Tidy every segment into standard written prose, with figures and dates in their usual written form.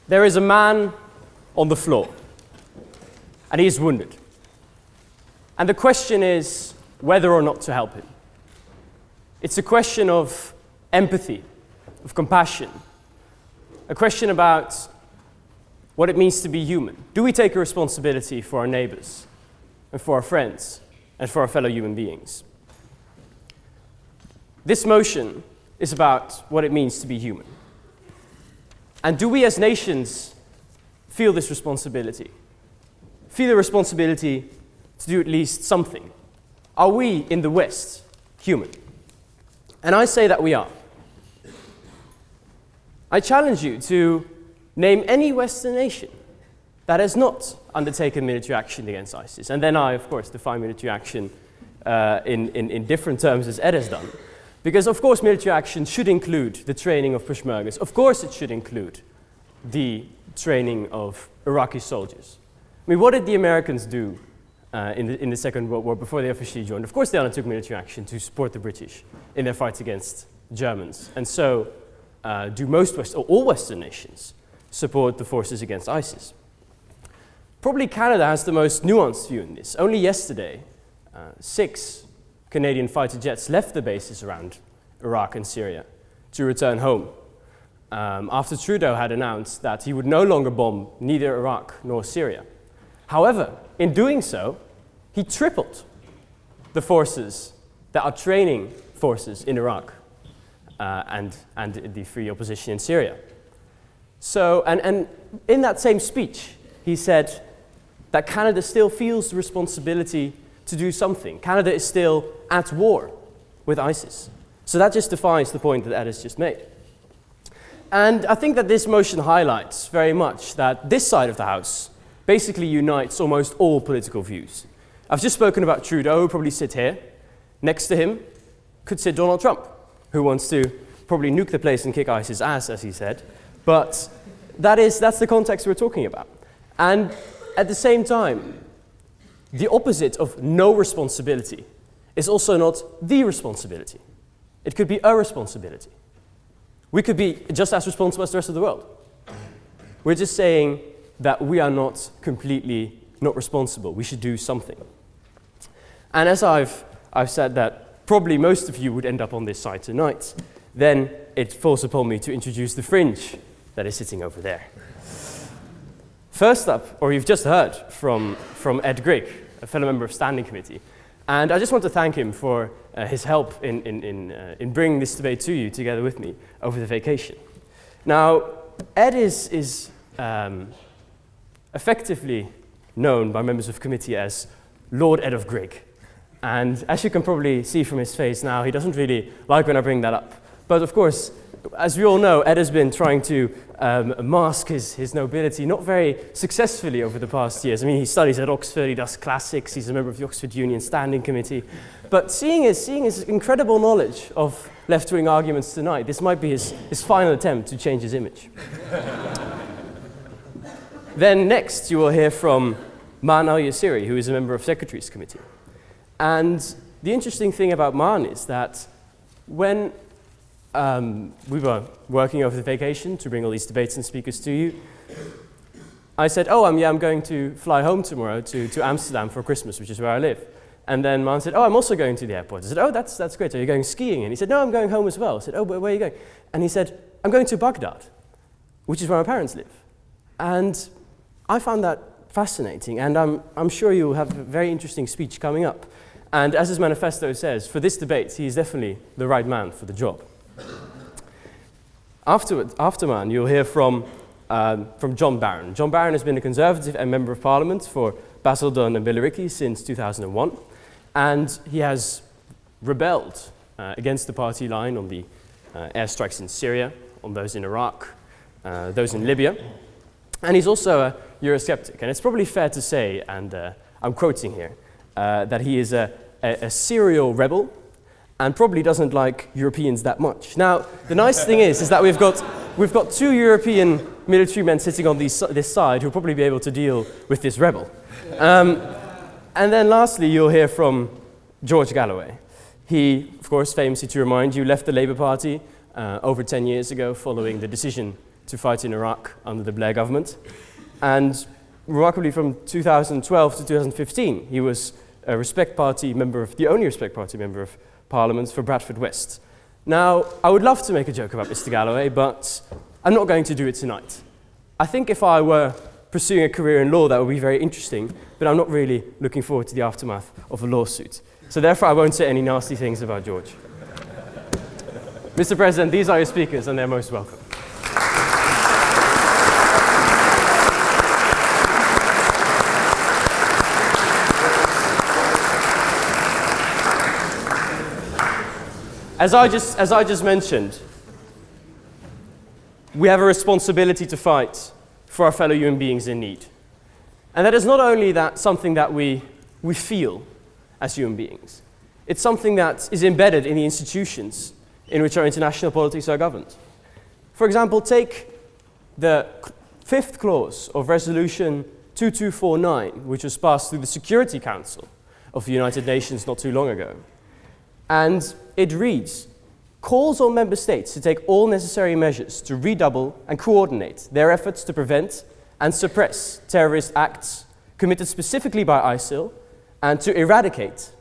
There is a man on the floor, and he is wounded. And the question is whether or not to help him. It's a question of empathy, of compassion, a question about what it means to be human. Do we take a responsibility for our neighbors and for our friends and for our fellow human beings? This motion is about what it means to be human. And do we as nations feel this responsibility? Feel the responsibility to do at least something? Are we in the West human? And I say that we are. I challenge you to name any Western nation that has not undertaken military action against ISIS. And then I, of course, define military action in different terms as Ed has done. Because, of course, military action should include the training of Peshmergas. Of course, it should include the training of Iraqi soldiers. I mean, what did the Americans do in the Second World War before they officially joined? Of course, they undertook military action to support the British in their fight against Germans. And so do all Western nations support the forces against ISIS. Probably Canada has the most nuanced view in this. Only yesterday, 6 Canadian fighter jets left the bases around Iraq and Syria to return home after Trudeau had announced that he would no longer bomb neither Iraq nor Syria. However, in doing so, he tripled the forces that are training forces in Iraq and the free opposition in Syria. So, and in that same speech, he said that Canada still feels the responsibility to do something. Canada is still at war with ISIS. So that justifies the point that Ed has just made. And I think that this motion highlights very much that this side of the House basically unites almost all political views. I've just spoken about Trudeau, who probably sit here. Next to him could sit Donald Trump, who wants to probably nuke the place and kick ISIS' ass, as he said. But that's the context we're talking about. And at the same time, the opposite of no responsibility is also not the responsibility. It could be a responsibility. We could be just as responsible as the rest of the world. We're just saying that we are not completely not responsible. We should do something. And as I've said that probably most of you would end up on this side tonight, then it falls upon me to introduce the fringe that is sitting over there. First up, or you've just heard from Ed Grigg, a fellow member of Standing Committee. And I just want to thank him for his help in bringing this debate to you together with me over the vacation. Now, Ed is effectively known by members of committee as Lord Ed of Grigg. And as you can probably see from his face now, he doesn't really like when I bring that up. But of course, as we all know, Ed has been trying to mask his nobility not very successfully over the past years. I mean, he studies at Oxford, he does classics, he's a member of the Oxford Union Standing Committee. But seeing his incredible knowledge of left-wing arguments tonight, this might be his final attempt to change his image. Then next, you will hear from Maan al-Yassiri, who is a member of Secretary's Committee. And the interesting thing about Maan is that when we were working over the vacation to bring all these debates and speakers to you, I said, I'm going to fly home tomorrow to Amsterdam for Christmas, which is where I live. And then Maan said, I'm also going to the airport. I said, that's great. Are you going skiing? And he said, no, I'm going home as well. I said, where are you going? And he said, I'm going to Baghdad, which is where my parents live. And I found that fascinating, and I'm sure you'll have a very interesting speech coming up. And as his manifesto says, for this debate, he is definitely the right man for the job. After Maan, you'll hear from John Barron. John Barron has been a Conservative and Member of Parliament for Basildon and Billericay since 2001, and he has rebelled against the party line on the airstrikes in Syria, on those in Iraq, those in Libya, and he's also a Eurosceptic. And it's probably fair to say, and I'm quoting here, that he is a serial rebel and probably doesn't like Europeans that much. Now, the nice thing is that we've got 2 European military men sitting on this side who'll probably be able to deal with this rebel. And then lastly, you'll hear from George Galloway. He, of course, famously to remind you, left the Labour Party over 10 years ago following the decision to fight in Iraq under the Blair government. And remarkably, from 2012 to 2015, he was a Respect Party member the only Respect Party member of Parliament for Bradford West. Now, I would love to make a joke about Mr. Galloway, but I'm not going to do it tonight. I think if I were pursuing a career in law, that would be very interesting, but I'm not really looking forward to the aftermath of a lawsuit. So therefore, I won't say any nasty things about George. Mr. President, these are your speakers, and they're most welcome. As I just mentioned, we have a responsibility to fight for our fellow human beings in need. And that is not only something that we feel as human beings. It's something that is embedded in the institutions in which our international politics are governed. For example, take the 5th clause of Resolution 2249, which was passed through the Security Council of the United Nations not too long ago. And it reads, calls on member states to take all necessary measures to redouble and coordinate their efforts to prevent and suppress terrorist acts committed specifically by ISIL and to eradicate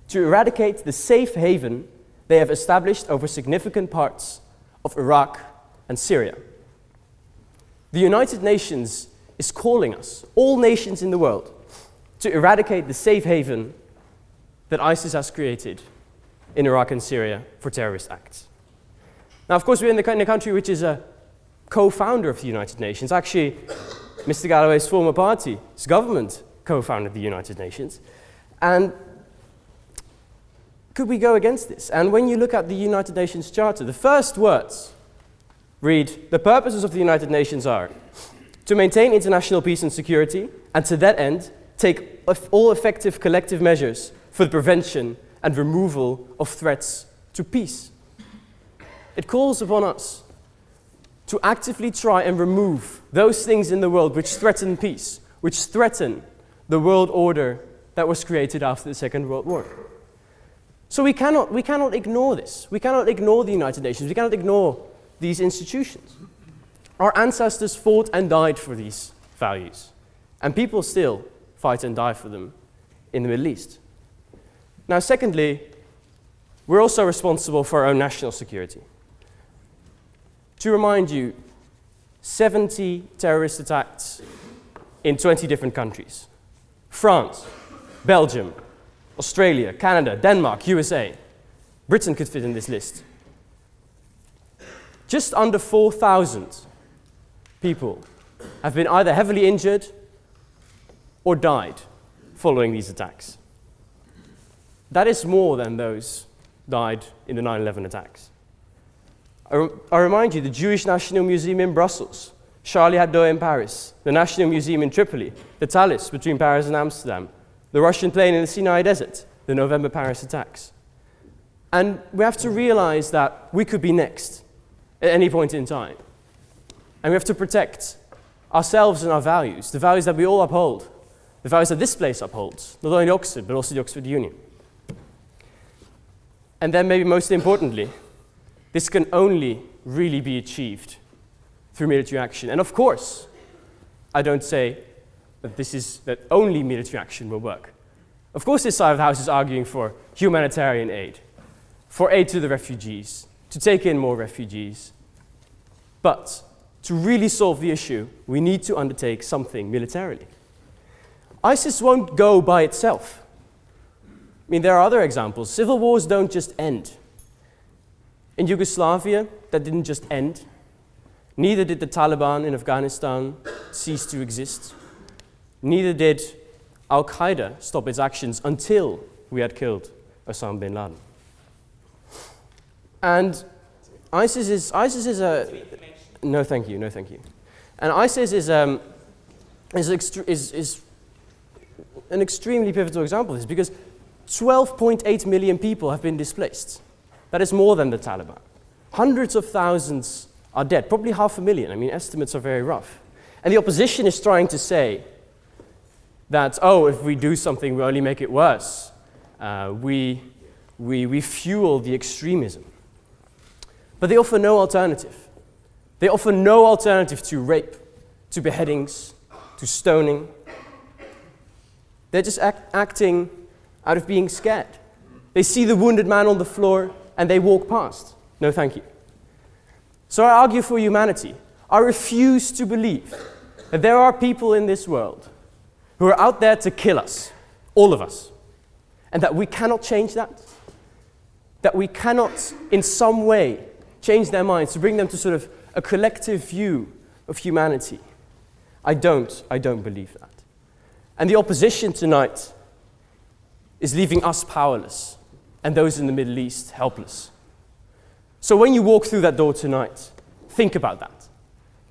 the safe haven they have established over significant parts of Iraq and Syria. The United Nations is calling us, all nations in the world, to eradicate the safe haven that ISIS has created in Iraq and Syria for terrorist acts. Now, of course, we're in a country which is a co-founder of the United Nations. Actually, Mr. Galloway's former party, his government, co-founded the United Nations. And could we go against this? And when you look at the United Nations Charter, the first words read, the purposes of the United Nations are to maintain international peace and security, and to that end, take all effective collective measures for the prevention and removal of threats to peace. It calls upon us to actively try and remove those things in the world which threaten peace, which threaten the world order that was created after the Second World War. So we cannot ignore this. We cannot ignore the United Nations. We cannot ignore these institutions. Our ancestors fought and died for these values, and people still fight and die for them in the Middle East. Now, secondly, we're also responsible for our own national security. To remind you, 70 terrorist attacks in 20 different countries. France, Belgium, Australia, Canada, Denmark, USA. Britain could fit in this list. Just under 4,000 people have been either heavily injured or died following these attacks. That is more than those died in the 9/11 attacks. I remind you, the Jewish National Museum in Brussels, Charlie Hebdo in Paris, the National Museum in Tripoli, the Thalys between Paris and Amsterdam, the Russian plane in the Sinai Desert, the November Paris attacks. And we have to realize that we could be next at any point in time. And we have to protect ourselves and our values, the values that we all uphold, the values that this place upholds, not only Oxford, but also the Oxford Union. And then maybe most importantly, this can only really be achieved through military action. And of course, I don't say that only military action will work. Of course, this side of the House is arguing for humanitarian aid, for aid to the refugees, to take in more refugees. But to really solve the issue, we need to undertake something militarily. ISIS won't go by itself. I mean, there are other examples. Civil wars don't just end. In Yugoslavia, that didn't just end. Neither did the Taliban in Afghanistan cease to exist. Neither did Al-Qaeda stop its actions until we had killed Osama bin Laden. And ISIS is a... No, thank you. And ISIS is an extremely pivotal example of this, because 12.8 million people have been displaced. That is more than the Taliban. Hundreds of thousands are dead, probably 500,000. I mean, estimates are very rough. And the opposition is trying to say that, if we do something, we only make it worse. We fuel the extremism. But they offer no alternative. They offer no alternative to rape, to beheadings, to stoning. They're just acting out of being scared. They see the wounded man on the floor and they walk past. No, thank you. So I argue for humanity. I refuse to believe that there are people in this world who are out there to kill us, all of us, and that we cannot change that, that we cannot in some way change their minds to bring them to sort of a collective view of humanity. I don't believe that. And the opposition tonight is leaving us powerless and those in the Middle East helpless. So when you walk through that door tonight, think about that.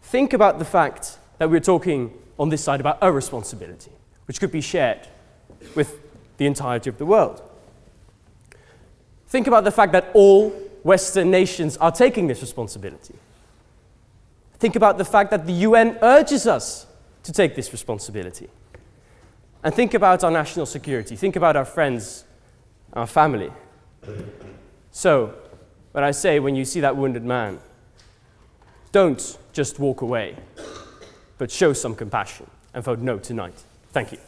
Think about the fact that we're talking on this side about a responsibility, which could be shared with the entirety of the world. Think about the fact that all Western nations are taking this responsibility. Think about the fact that the UN urges us to take this responsibility. And think about our national security. Think about our friends, our family. So, when I say, when you see that wounded man, don't just walk away, but show some compassion and vote no tonight. Thank you.